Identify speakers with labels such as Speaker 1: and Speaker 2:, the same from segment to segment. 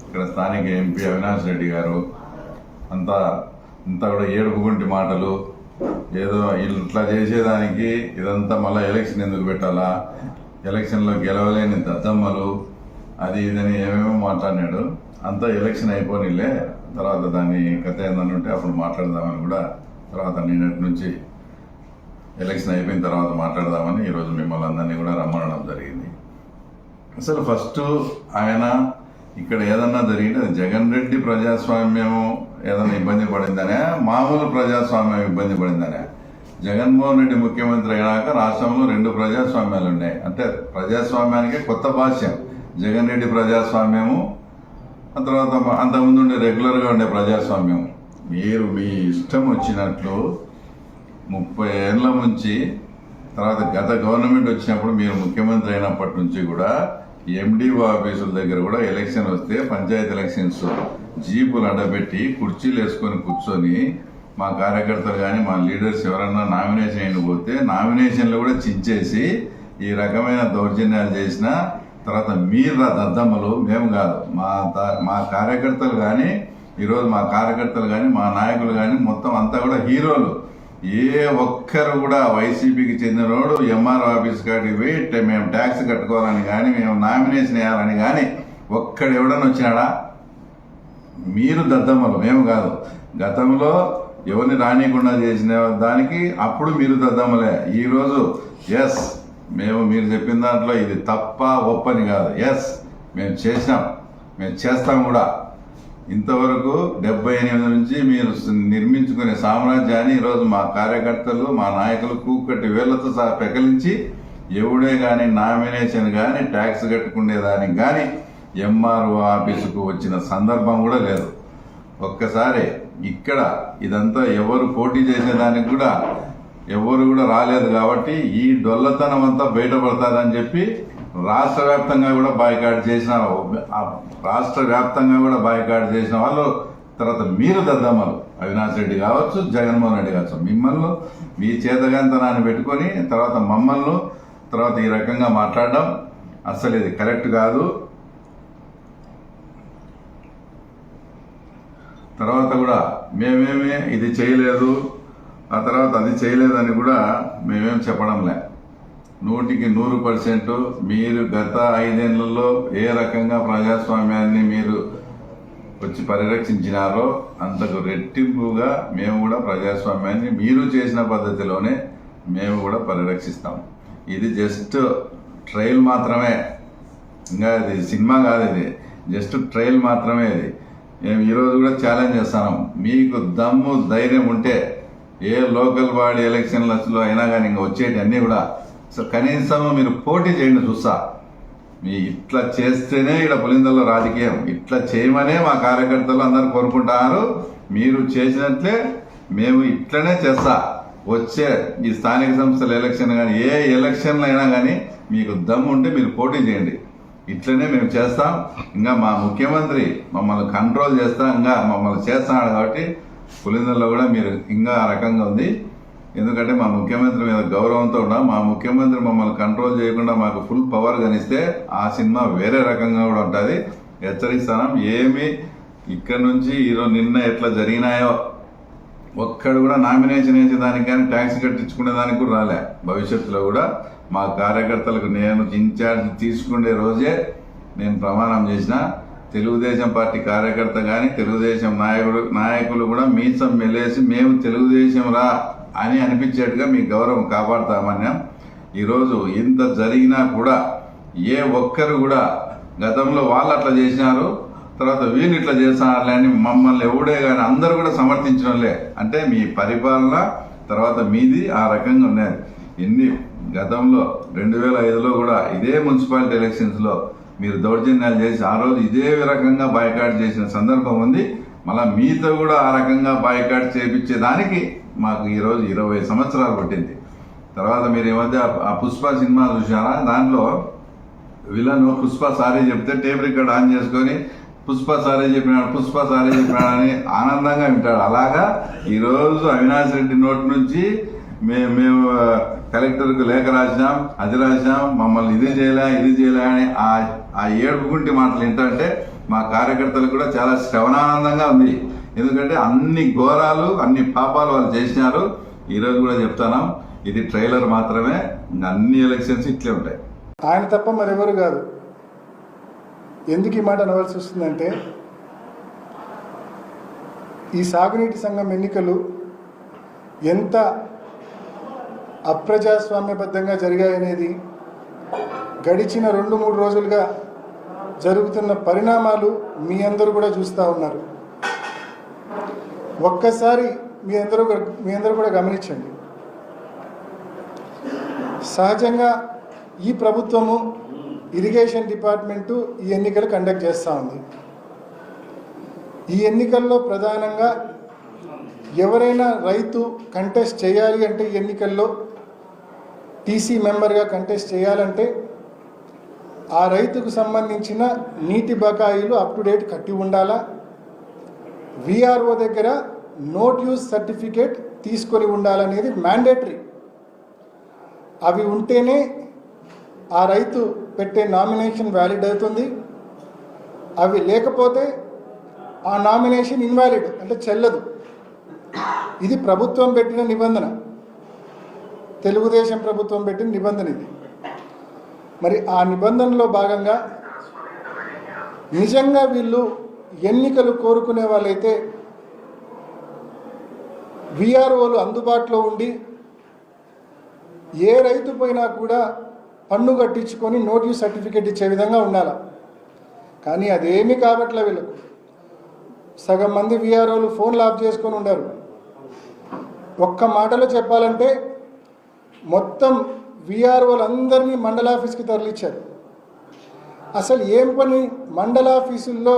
Speaker 1: ఇక్కడ స్థానిక ఎంపీ అవినాష్ రెడ్డి గారు అంతా కూడా ఏడుపుగుంటి మాటలు, ఏదో ఇట్లా చేసేదానికి ఇదంతా మళ్ళీ ఎలక్షన్ ఎందుకు పెట్టాలా, ఎలక్షన్లో గెలవలేని దద్దమ్మలు అది ఇదని ఏమేమో మాట్లాడినాడు. అంతా ఎలక్షన్ అయిపోనిలే, తర్వాత దాన్ని కథ ఏందని ఉంటే అప్పుడు మాట్లాడదామని కూడా తర్వాత నిన్నటి నుంచి ఎలక్షన్ అయిపోయిన తర్వాత మాట్లాడదామని ఈరోజు మిమ్మల్ని అందరినీ కూడా రమ్మనడం జరిగింది. అసలు ఫస్ట్ ఆయన ఇక్కడ ఏదన్నా జరిగితే అది జగన్ రెడ్డి ప్రజాస్వామ్యము ఏదన్నా ఇబ్బంది పడిందనే, మామూలు ప్రజాస్వామ్యం ఇబ్బంది పడిందనే. జగన్మోహన్ రెడ్డి ముఖ్యమంత్రి అయినాక రాష్ట్రంలో 2 ప్రజాస్వామ్యాలు ఉన్నాయి. అంటే ప్రజాస్వామ్యానికి కొత్త భాష్యం జగన్ రెడ్డి ప్రజాస్వామ్యము, ఆ తర్వాత అంతకుముందు ఉండే రెగ్యులర్గా ఉండే ప్రజాస్వామ్యం. మీరు మీ ఇష్టం వచ్చినట్లు 30 ఏళ్ళ నుంచి తర్వాత గత గవర్నమెంట్ వచ్చినప్పుడు మీరు ముఖ్యమంత్రి అయినప్పటి నుంచి కూడా ఎండిఓ ఆఫీసుల దగ్గర కూడా ఎలక్షన్ వస్తే పంచాయతీ ఎలక్షన్స్ జీపులు అడ్డబెట్టి కుర్చీలు వేసుకొని కూర్చొని మా కార్యకర్తలు కానీ మా లీడర్స్ ఎవరన్నా నామినేషన్ అయిపోతే నామినేషన్లు కూడా చించేసి ఈ రకమైన దౌర్జన్యాలు చేసిన తర్వాత మీరు దద్దమ్మలు, మేము కాదు, మా కార్యకర్తలు కానీ ఈరోజు మా కార్యకర్తలు కానీ మా నాయకులు కానీ మొత్తం అంతా కూడా హీరోలు. ఏ ఒక్కరు కూడా వైసీపీకి చెందినోడు ఎంఆర్ఓ ఆఫీస్ కాడికి పోయి మేము ట్యాక్స్ కట్టుకోవాలని కానీ మేము నామినేషన్ వేయాలని కానీ ఒక్కడు ఎవడన్నా వచ్చినాడా? మీరు దద్దమ్మలు, మేము కాదు. గతంలో ఎవరిని రానియకుండా చేసిన దానికి అప్పుడు మీరు దద్దమ్మలే. ఈరోజు ఎస్ మేము మీరు చెప్పిన దాంట్లో ఇది తప్ప ఒప్పని కాదు, ఎస్ మేము చేసినాం, మేము చేస్తాం కూడా. ఇంతవరకు 78 నుంచి మీరు నిర్మించుకునే సామ్రాజ్యాన్ని ఈరోజు మా కార్యకర్తలు మా నాయకులు కూకట్టి వేళ్లతో సహా పెకలించి ఎవడే కానీ నామినేషన్ కానీ ట్యాక్స్ కట్టుకునేదానికి కానీ ఎంఆర్ఓ ఆఫీసుకు వచ్చిన సందర్భం కూడా లేదు. ఒక్కసారి ఇక్కడ ఇదంతా ఎవరు పోటీ చేసేదానికి కూడా ఎవరు కూడా రాలేదు. కాబట్టి ఈ డొల్లతనం అంతా బయటపడతాదని చెప్పి రాష్ట్ర వ్యాప్తంగా కూడా బాయ్కాట్ చేసిన వాళ్ళు తర్వాత మీరు దద్దమ్మలు, అవినాష్ రెడ్డి కావచ్చు, జగన్మోహన్ రెడ్డి కావచ్చు, మిమ్మల్ని మీ చేతగాంతనాన్ని పెట్టుకొని తర్వాత మమ్మల్ని తర్వాత ఈ రకంగా మాట్లాడడం అసలు ఇది కరెక్ట్ కాదు. తర్వాత కూడా మేమేమి ఇది చేయలేదు, ఆ తర్వాత అది చేయలేదని కూడా మేమేం చెప్పడంలే. 100% మీరు గత 5 ఏళ్లలో ఏ రకంగా ప్రజాస్వామ్యాన్ని మీరు వచ్చి పరిరక్షించినారో అంతకు రెట్టింపుగా మేము కూడా ప్రజాస్వామ్యాన్ని మీరు చేసిన పద్ధతిలోనే మేము కూడా పరిరక్షిస్తాం. ఇది జస్ట్ ట్రయల్ మాత్రమే, ఇంకా ఇది సినిమా కాదు, ఇది జస్ట్ ట్రయల్ మాత్రమే. ఇది మేము ఈరోజు కూడా ఛాలెంజ్ చేస్తున్నాం. మీకు దమ్ము ధైర్యం ఉంటే ఏ లోకల్ బాడీ ఎలక్షన్లలో అయినా కానీ ఇంకా వచ్చేటి అన్నీ కూడా సో కనీసం మీరు పోటీ చేయండి చూస్తా. మీ ఇట్లా చేస్తేనే ఇక్కడ పులిందల్లో రాజకీయం, ఇట్లా చేయమనే మా కార్యకర్తలు అందరూ కోరుకుంటున్నారు. మీరు చేసినట్లే మేము ఇట్లనే చేస్తా. వచ్చే ఈ స్థానిక సంస్థల ఎలక్షన్ కానీ ఏ ఎలక్షన్లు అయినా కానీ మీకు దమ్ము ఉంటే మీరు పోటీ చేయండి, ఇట్లనే మేము చేస్తాం. ఇంకా మా ముఖ్యమంత్రి మమ్మల్ని కంట్రోల్ చేస్తా, ఇంకా మమ్మల్ని చేస్తున్నాడు. కాబట్టి పులిందల్లో కూడా మీరు ఇంకా ఆ రకంగా ఉంది. ఎందుకంటే మా ముఖ్యమంత్రి మీద గౌరవంతో ఉన్నాం. మా ముఖ్యమంత్రి మమ్మల్ని కంట్రోల్ చేయకుండా మాకు ఫుల్ పవర్ కనిస్తే ఆ సినిమా వేరే రకంగా కూడా ఉంటుంది. హెచ్చరిస్తాం. ఏమి ఇక్కడ నుంచి ఈరోజు నిన్న ఎట్లా జరిగినాయో ఒక్కడు కూడా నామినేషన్ వేసేదానికి కానీ ట్యాక్స్ కట్టించుకునే దానికి కూడా రాలే. భవిష్యత్తులో కూడా మా కార్యకర్తలకు నేను ఇన్ఛార్జ్ తీసుకునే రోజే నేను ప్రమాణం చేసిన తెలుగుదేశం పార్టీ కార్యకర్త కానీ తెలుగుదేశం నాయకులు కూడా మీసం మెలేసి మేము తెలుగుదేశం రా అని అనిపించేట్టుగా మీ గౌరవం కాపాడుతామన్నాం. ఈరోజు ఇంత జరిగినా కూడా ఏ ఒక్కరు కూడా గతంలో వాళ్ళు అట్లా చేసినారు తర్వాత వీళ్ళు ఇట్లా చేస్తున్నారులే అని మమ్మల్ని ఎవడే కానీ అందరూ కూడా సమర్థించడంలే. అంటే మీ పరిపాలన తర్వాత మీది ఆ రకంగా ఉన్నది. ఎన్ని గతంలో 2005లో కూడా ఇదే మున్సిపాలిటీ ఎలక్షన్స్లో మీరు దౌర్జన్యాలు చేసి ఆ రోజు ఇదే రకంగా బాయ్కాట్ చేసిన సందర్భం ఉంది. మళ్ళీ మీతో కూడా ఆ రకంగా బాయ్కాట్ చేయించేదానికి మాకు ఈరోజు 20 సంవత్సరాలు పట్టింది. తర్వాత మీరు ఈ మధ్య ఆ పుష్ప సినిమా చూసారా? దాంట్లో విలన్ పుష్ప సారీ చెప్తే టేప్ రికార్డ్ ఆన్ చేసుకొని పుష్ప సారీ చెప్పినాడు అని ఆనందంగా వింటాడు. అలాగా ఈరోజు అవినాష్ రెడ్డి నోటి నుంచి మేము కలెక్టర్కు లేఖ రాసినాం, అది రాసినాం, మమ్మల్ని ఇది చేయలే అని ఆ ఏడుపుకుంటి మాటలు ఏంటంటే మా కార్యకర్తలకు కూడా చాలా శ్రవణానందంగా ఉంది. ఎందుకంటే అన్ని ఘోరాలు అన్ని పాపాలు వాళ్ళు చేసినారు. ఈరోజు కూడా చెప్తాను, ఇది ట్రైలర్ మాత్రమే, అన్ని ఎలక్షన్స్ ఇట్లే ఉంటాయి.
Speaker 2: ఆయన తప్ప మరెవరు కాదు. ఎందుకు ఈ మాట అనవలసి వస్తుందంటే, ఈ సాగునీటి సంఘం ఎన్నికలు ఎంత అప్రజాస్వామ్యబద్ధంగా జరిగాయనేది గడిచిన 2-3 రోజులుగా జరుగుతున్న పరిణామాలు మీ అందరూ కూడా చూస్తూ ఉన్నారు. ఒక్కసారి మీ అందరూ కూడా గమనించండి. సహజంగా ఈ ప్రభుత్వము ఇరిగేషన్ డిపార్ట్మెంటు ఈ ఎన్నికలు కండక్ట్ చేస్తూ ఉంది. ఈ ఎన్నికల్లో ప్రధానంగా ఎవరైనా రైతు కంటెస్ట్ చేయాలి అంటే ఈ ఎన్నికల్లో టీసీ మెంబర్గా కంటెస్ట్ చేయాలంటే ఆ రైతుకు సంబంధించిన నీటి బకాయిలు అప్ టు డేట్ కట్టి ఉండాలా, విఆర్ఓ దగ్గర నోట్ యూజ్ సర్టిఫికేట్ తీసుకొని ఉండాలనేది మ్యాండేటరీ. అవి ఉంటేనే ఆ రైతు పెట్టే నామినేషన్ వ్యాలిడ్ అవుతుంది. అవి లేకపోతే ఆ నామినేషన్ ఇన్వాలిడ్, అంటే చెల్లదు. ఇది ప్రభుత్వం పెట్టిన నిబంధన, తెలుగుదేశం ప్రభుత్వం పెట్టిన నిబంధన ఇది. మరి ఆ నిబంధనలో భాగంగా నిజంగా వీళ్ళు ఎన్నికలు కోరుకునే వాళ్ళైతే విఆర్ఓలు అందుబాటులో ఉండి ఏ రైతు పోయినా కూడా పన్ను కట్టించుకొని నోటీస్ సర్టిఫికేట్ ఇచ్చే విధంగా ఉండాలి. కానీ అదేమీ కాబట్లే వీళ్ళకు. సగం మంది విఆర్ఓలు ఫోన్లు ఆఫ్ చేసుకొని ఉండారు. ఒక్క మాటలో చెప్పాలంటే మొత్తం విఆర్ఓలు అందరినీ మండల ఆఫీస్కి తరలించారు. అసలు ఏం పని, మండల ఆఫీసుల్లో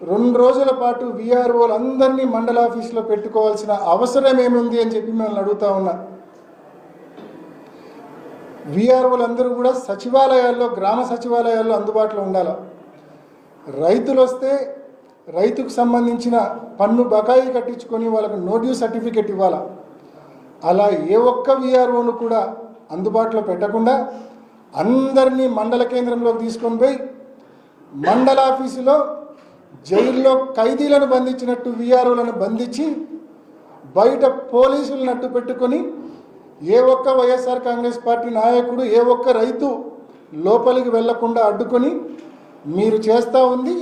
Speaker 2: 2 రోజుల పాటు విఆర్ఓలు అందరినీ మండల ఆఫీసులో పెట్టుకోవాల్సిన అవసరం ఏముంది అని చెప్పి మిమ్మల్ని అడుగుతా ఉన్నా. విఆర్ఓలు అందరూ కూడా సచివాలయాల్లో, గ్రామ సచివాలయాల్లో అందుబాటులో ఉండాలి. రైతులు వస్తే రైతుకు సంబంధించిన పన్ను బకాయి కట్టించుకొని వాళ్ళకు నోటీస్ సర్టిఫికేట్ ఇవ్వాలా. అలా ఏ ఒక్క విఆర్ఓను కూడా అందుబాటులో పెట్టకుండా అందరినీ మండల కేంద్రంలోకి తీసుకొని పోయి మండల ఆఫీసులో జైల్లో ఖైదీలను బంధించినట్టు విఆర్ఓలను బంధించి బయట పోలీసులను అడ్డు పెట్టుకొని ఏ ఒక్క వైఎస్ఆర్ కాంగ్రెస్ పార్టీ నాయకుడు, ఏ ఒక్క రైతు లోపలికి వెళ్లకుండా అడ్డుకొని మీరు చేస్తూ ఉంది.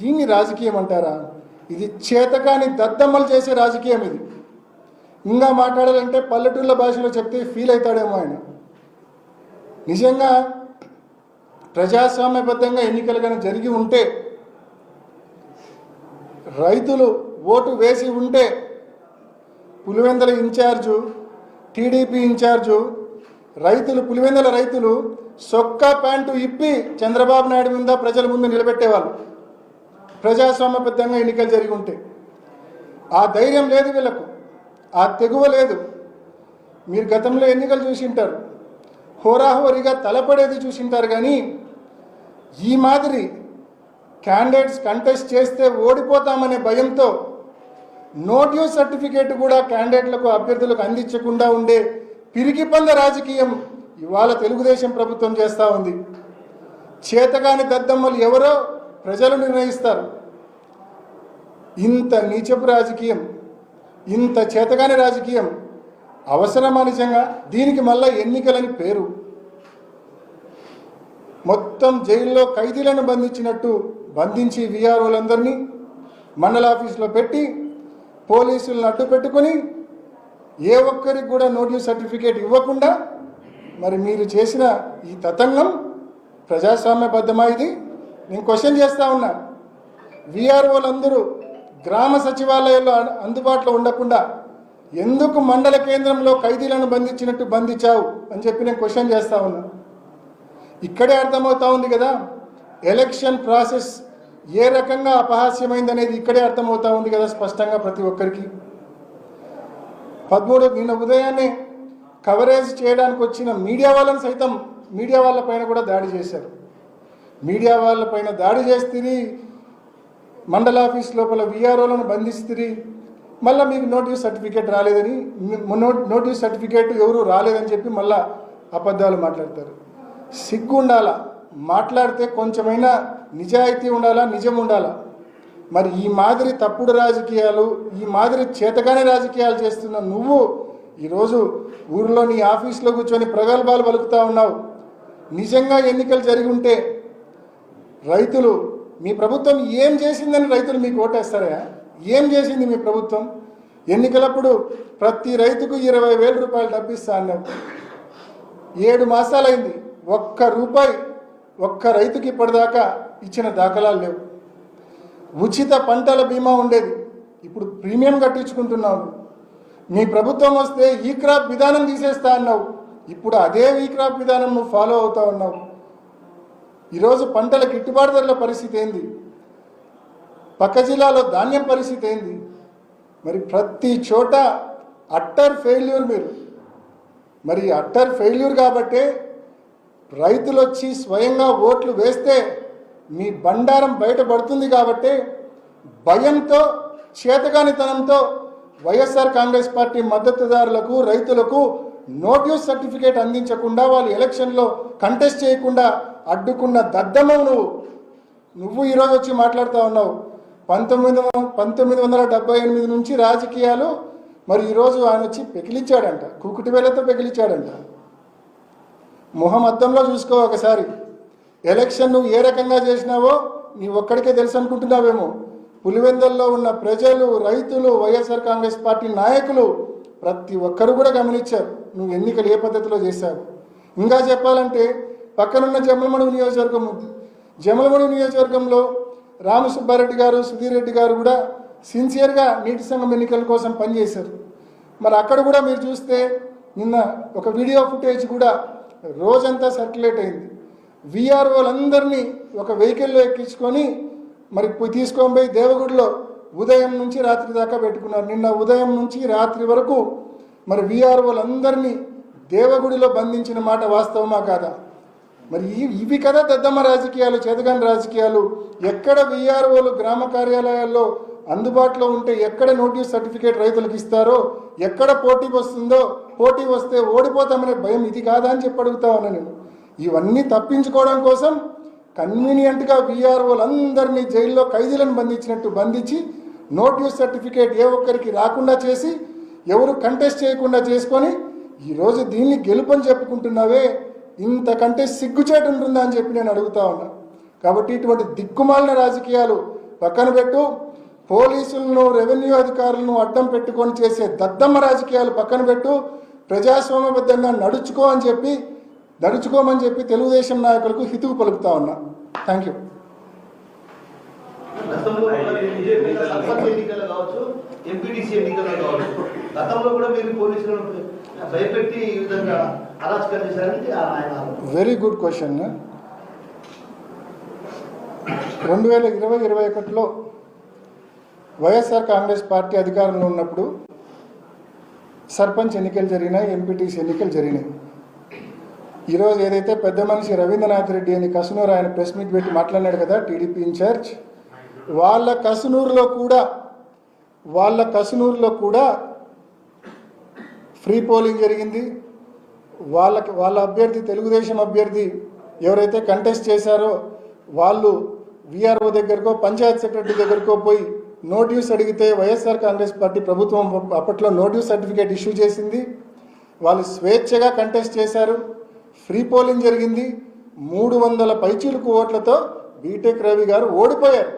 Speaker 2: దీన్ని రాజకీయం అంటారా? ఇది చేతకాని దద్దమ్మలు చేసే రాజకీయం ఇది. ఇంకా మాట్లాడాలంటే పల్లెటూళ్ళ భాషలో చెప్తే ఫీల్ అవుతాడేమో ఆయన. నిజంగా ప్రజాస్వామ్యబద్ధంగా ఎన్నికలు కానీ జరిగి ఉంటే, రైతులు ఓటు వేసి ఉంటే, Pulivendula in charge, TDP in charge Pulivendula రైతులు సొక్కా ప్యాంటు ఇప్పి చంద్రబాబు నాయుడు మీద ప్రజల ముందు నిలబెట్టేవాళ్ళు. ప్రజాస్వామ్యబద్ధంగా ఎన్నికలు జరిగి ఉంటే ఆ ధైర్యం లేదు వీళ్ళకు, ఆ తెగువ లేదు. మీరు గతంలో ఎన్నికలు చూసింటారు, హోరాహోరీగా తలపడేది చూసింటారు. కానీ ఈ మాదిరి క్యాండిడేట్స్ కంటెస్ట్ చేస్తే ఓడిపోతామనే భయంతో నోటీస్ సర్టిఫికేట్ కూడా క్యాండిడేట్లకు, అభ్యర్థులకు అందించకుండా ఉండే పిరికిపంద రాజకీయం ఇవాళ తెలుగుదేశం ప్రభుత్వం చేస్తూ ఉంది. చేతగాని దద్దమ్మలు ఎవరో ప్రజలు నిర్ణయిస్తారు. ఇంత నీచపు రాజకీయం, ఇంత చేతగాని రాజకీయం అవసరమా నిజంగా? దీనికి మళ్ళా ఎన్నికలని పేరు. మొత్తం జైల్లో ఖైదీలను బంధించినట్టు బంధించి విఆర్ఓలందరినీ మండల ఆఫీసులో పెట్టి పోలీసులను అడ్డు పెట్టుకొని ఏ ఒక్కరికి కూడా నోటీస్ సర్టిఫికేట్ ఇవ్వకుండా మరి మీరు చేసిన ఈ తతంగం ప్రజాస్వామ్యబద్ధమా? ఇది నేను క్వశ్చన్ చేస్తూ ఉన్నా. విఆర్ఓలందరూ గ్రామ సచివాలయాల్లో అందుబాటులో ఉండకుండా ఎందుకు మండల కేంద్రంలో ఖైదీలను బంధించినట్టు బంధించావు అని చెప్పి నేను క్వశ్చన్ చేస్తూ ఉన్నా. ఇక్కడే అర్థమవుతా ఉంది కదా ఎలక్షన్ ప్రాసెస్ ఏ రకంగా అపహాస్యమైంది అనేది ఇక్కడే అర్థమవుతా ఉంది కదా స్పష్టంగా ప్రతి ఒక్కరికి. 13 నిన్న ఉదయాన్నే కవరేజ్ చేయడానికి వచ్చిన మీడియా వాళ్ళని సైతం మీడియా వాళ్ళపైన కూడా దాడి చేశారు. మీడియా వాళ్ళపైన దాడి చేస్తే మండల ఆఫీస్ లోపల విఆర్ఓలను బంధిస్తే మళ్ళీ మీకు నోటీస్ సర్టిఫికేట్ రాలేదని నోటీస్ సర్టిఫికేట్ ఎవరు రాలేదని చెప్పి మళ్ళీ అబద్ధాలు మాట్లాడతారు. సిగ్గు ఉండాలా, మాట్లాడితే కొంచెమైనా నిజాయితీ ఉండాలా, నిజం ఉండాలా. మరి ఈ మాదిరి తప్పుడు రాజకీయాలు, ఈ మాదిరి చేతగానే రాజకీయాలు చేస్తున్న నువ్వు ఈరోజు ఊరిలో నీ ఆఫీస్లో కూర్చొని ప్రగల్భాలు పలుకుతూ ఉన్నావు. నిజంగా ఎన్నికలు జరిగి ఉంటే రైతులు, మీ ప్రభుత్వం ఏం చేసిందని రైతులు మీకు ఓటేస్తారా? ఏం చేసింది మీ ప్రభుత్వం? ఎన్నికలప్పుడు ప్రతి రైతుకు 20,000 రూపాయలు డబ్బిస్తా అన్నావు. 7 మాసాలైంది, ఒక్క రూపాయి ఒక్క రైతుకి ఇప్పటిదాకా ఇచ్చిన దాఖలాలు లేవు. ఉచిత పంటల బీమా ఉండేది, ఇప్పుడు ప్రీమియం కట్టించుకుంటున్నావు. మీ ప్రభుత్వం వస్తే ఈ క్రాప్ విధానం తీసేస్తా అన్నావు, ఇప్పుడు అదే ఈ క్రాప్ విధానం నువ్వు ఫాలో అవుతా ఉన్నావు. ఈరోజు పంటల గిట్టుబాటు ధరల పరిస్థితి ఏంది? పక్క జిల్లాలో ధాన్యం పరిస్థితి ఏంది? మరి ప్రతి చోట అట్టర్ ఫెయిల్యూర్ మీరు. మరి అట్టర్ ఫెయిల్యూర్ కాబట్టే రైతులు వచ్చి స్వయంగా ఓట్లు వేస్తే మీ బండారం బయటపడుతుంది కాబట్టి భయంతో, చేతగానితనంతో వైఎస్ఆర్ కాంగ్రెస్ పార్టీ మద్దతుదారులకు, రైతులకు నోటీస్ సర్టిఫికేట్ అందించకుండా, వాళ్ళు ఎలక్షన్లో కంటెస్ట్ చేయకుండా అడ్డుకున్న దద్దమ్మవు నువ్వు ఈరోజు వచ్చి మాట్లాడుతూ ఉన్నావు. 1978 నుంచి రాజకీయాలు. మరి ఈరోజు ఆయన వచ్చి పెకిలిచ్చాడంట, కుకుటి వేలతో పెకిలిచ్చాడంట. మొహం అద్దంలో చూసుకో ఒకసారి. ఎలక్షన్ నువ్వు ఏ రకంగా చేసినావో నీ ఒక్కడికే తెలుసు అనుకుంటున్నావేమో. పులివెందల్లో ఉన్న ప్రజలు, రైతులు, వైఎస్ఆర్ కాంగ్రెస్ పార్టీ నాయకులు ప్రతి ఒక్కరు కూడా గమనించారు నువ్వు ఎన్నికలు ఏ పద్ధతిలో చేశావు. ఇంకా చెప్పాలంటే పక్కనున్న జమలమడుగు నియోజకవర్గం ఉంది. జమలమడుగు నియోజకవర్గంలో రామసుబ్బారెడ్డి గారు, సుధీర్ రెడ్డి గారు కూడా సిన్సియర్గా నీటి సంఘం ఎన్నికల కోసం పనిచేశారు. మరి అక్కడ కూడా మీరు చూస్తే నిన్న ఒక వీడియో ఫుటేజ్ కూడా రోజంతా సర్క్యులేట్ అయింది. వీఆర్ఓలందరినీ ఒక వెహికల్లో ఎక్కించుకొని మరి తీసుకొని పోయి దేవగుడిలో ఉదయం నుంచి రాత్రి దాకా పెట్టుకున్నారు. నిన్న ఉదయం నుంచి రాత్రి వరకు మరి వీఆర్ఓలందరినీ దేవగుడిలో బంధించిన మాట వాస్తవమా కాదా? మరి ఇవి కదా దద్దమ్మ రాజకీయాలు, చేతగాని రాజకీయాలు. ఎక్కడ వీఆర్ఓలు గ్రామ కార్యాలయాల్లో అందుబాటులో ఉంటే ఎక్కడ నోటీస్ సర్టిఫికేట్ రైతులకు ఇస్తారో, ఎక్కడ పోటీ వస్తుందో, పోటీ వస్తే ఓడిపోతామనే భయం ఇది కాదా అని చెప్పి అడుగుతా ఉన్నా నేను. ఇవన్నీ తప్పించుకోవడం కోసం కన్వీనియంట్గా వీఆర్ఓలందరినీ జైల్లో ఖైదీలను బంధించినట్టు బంధించి నోటీస్ సర్టిఫికేట్ ఏ ఒక్కరికి రాకుండా చేసి, ఎవరు కంటెస్ట్ చేయకుండా చేసుకొని ఈరోజు దీన్ని గెలుపని చెప్పుకుంటున్నావే, ఇంతకంటే సిగ్గుచేటు ఉంటుందా అని చెప్పి నేను అడుగుతా ఉన్నా. కాబట్టి ఇటువంటి దిక్కుమాలిన రాజకీయాలు పక్కన పెట్టు. పోలీసులను, రెవెన్యూ అధికారులను అడ్డం పెట్టుకొని చేసే దద్దమ్మ రాజకీయాలు పక్కన పెట్టు. ప్రజాస్వామ్యబద్ధంగా నడుచుకోమని చెప్పి తెలుగుదేశం నాయకులకు హితువు పలుకుతా ఉన్నా. Thank you.
Speaker 3: ఎంపీటీసీ ఎన్నికల్లో కావచ్చు, గతంలో కూడా మీరు పోలీసులను భయపెట్టి ఈ విధంగా అరాచకాలు చేశారని ఆయన.
Speaker 2: Very good question. 2020-21లో వైఎస్ఆర్ కాంగ్రెస్ పార్టీ అధికారంలో ఉన్నప్పుడు సర్పంచ్ ఎన్నికలు జరిగినాయి, ఎంపీటీసీ ఎన్నికలు జరిగినాయి. ఈరోజు ఏదైతే పెద్ద మనిషి రవీంద్రనాథ్ రెడ్డి అని కసునూరు ఆయన ప్రెస్ మీట్ పెట్టి మాట్లాడినాడు కదా, టీడీపీ ఇన్ఛార్జ్, వాళ్ళ కసునూరులో కూడా ఫ్రీ పోలింగ్ జరిగింది. వాళ్ళ అభ్యర్థి, తెలుగుదేశం అభ్యర్థి ఎవరైతే కంటెస్ట్ చేశారో వాళ్ళు వీఆర్ఓ దగ్గరకో, పంచాయత్ సెక్రటరీ దగ్గరకో పోయి నోటీస్ అడిగితే వైఎస్ఆర్ కాంగ్రెస్ పార్టీ ప్రభుత్వం అప్పట్లో నోటీస్ సర్టిఫికేట్ ఇష్యూ చేసింది. వాళ్ళు స్వేచ్ఛగా కంటెస్ట్ చేశారు, ఫ్రీ పోలింగ్ జరిగింది. 300 పైచీలకు ఓట్లతో బీటెక్ రవి గారు ఓడిపోయారు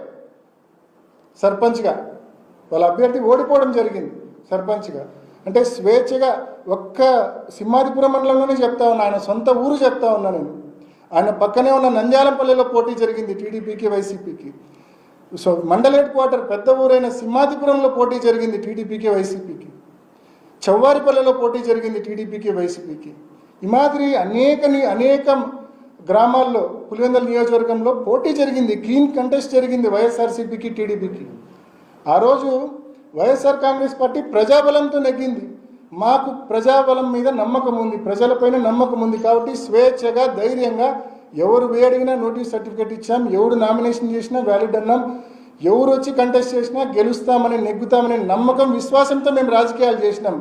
Speaker 2: సర్పంచ్గా. వాళ్ళ అభ్యర్థి ఓడిపోవడం జరిగింది సర్పంచ్గా. అంటే స్వేచ్ఛగా ఒక్క సింహాదిపురం మండలంలోనే చెప్తా ఉన్నా, ఆయన సొంత ఊరు చెప్తా ఉన్నా నేను. ఆయన పక్కనే ఉన్న నంద్యాలంపల్లిలో పోటీ జరిగింది టీడీపీకి, వైసీపీకి. సో మండల్ హెడ్ క్వార్టర్ పెద్ద ఊరైన సింహాదిపురంలో పోటీ జరిగింది టీడీపీకి, వైసీపీకి. చౌవారిపల్లిలో పోటీ జరిగింది టీడీపీకి, వైసీపీకి. ఈ మాదిరి అనేక గ్రామాల్లో పులివెందుల నియోజకవర్గంలో పోటీ జరిగింది, క్లీన్ కంటెస్ట్ జరిగింది వైఎస్ఆర్సీపీకి, టీడీపీకి. ఆ రోజు వైఎస్ఆర్ కాంగ్రెస్ పార్టీ ప్రజాబలంతో నెగ్గింది. మాకు ప్రజాబలం మీద నమ్మకం ఉంది, ప్రజలపైన నమ్మకం ఉంది. కాబట్టి స్వేచ్ఛగా, ధైర్యంగా ఎవరు అడిగినా నోటీస్ సర్టిఫికేట్ ఇచ్చాం, ఎవడు నామినేషన్ చేసినా వ్యాలిడ్ అన్నాం. ఎవరు వచ్చి కంటెస్ట్ చేసినా గెలుస్తామని నెగ్గుతామనే నమ్మకం విశ్వాసంతో మేము రాజకీయాలు చేసినాం.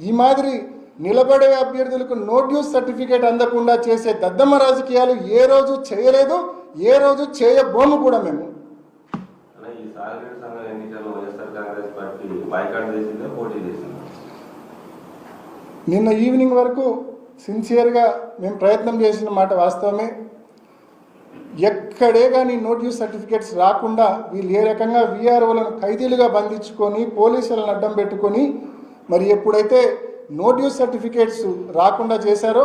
Speaker 2: ఈ మాదిరి నిలబడే అభ్యర్థులకు నో డ్యూస్ సర్టిఫికేట్ అందకుండా చేసే దద్దమ్మ రాజకీయాలు ఏ రోజు చేయలేదు, ఏ రోజు చేయబోము కూడా మేము.
Speaker 4: ఈ సాగరేట్ సంఘం ఎన్నికల్లో వైఎస్ఆర్ కాంగ్రెస్ పార్టీ బాయ్కాట్ చేసిందా, పోటీ చేసిందా?
Speaker 2: నిన్న ఈవినింగ్ వరకు సిన్సియర్గా మేము ప్రయత్నం చేసిన మాట వాస్తవమే. ఎక్కడే కానీ నో డ్యూస్ సర్టిఫికేట్స్ రాకుండా వీళ్ళు ఏ రకంగా వీఆర్ఓలను ఖైదీలుగా బంధించుకొని పోలీసులను అడ్డం పెట్టుకొని మరి ఎప్పుడైతే నో డ్యూస్ సర్టిఫికేట్స్ రాకుండా చేశారో,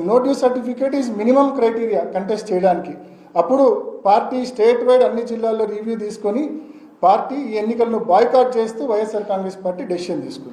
Speaker 2: no dues certificate is minimum criteria contest చేయడానికి. అప్పుడు పార్టీ స్టేట్ వైడ్ అన్ని జిల్లాల్లో రివ్యూ తీసుకొని పార్టీ ఈ ఎన్నికలను బాయ్కాట్ చేస్తూ వైఎస్ఆర్ కాంగ్రెస్ పార్టీ డెసిషన్ తీసుకుంది.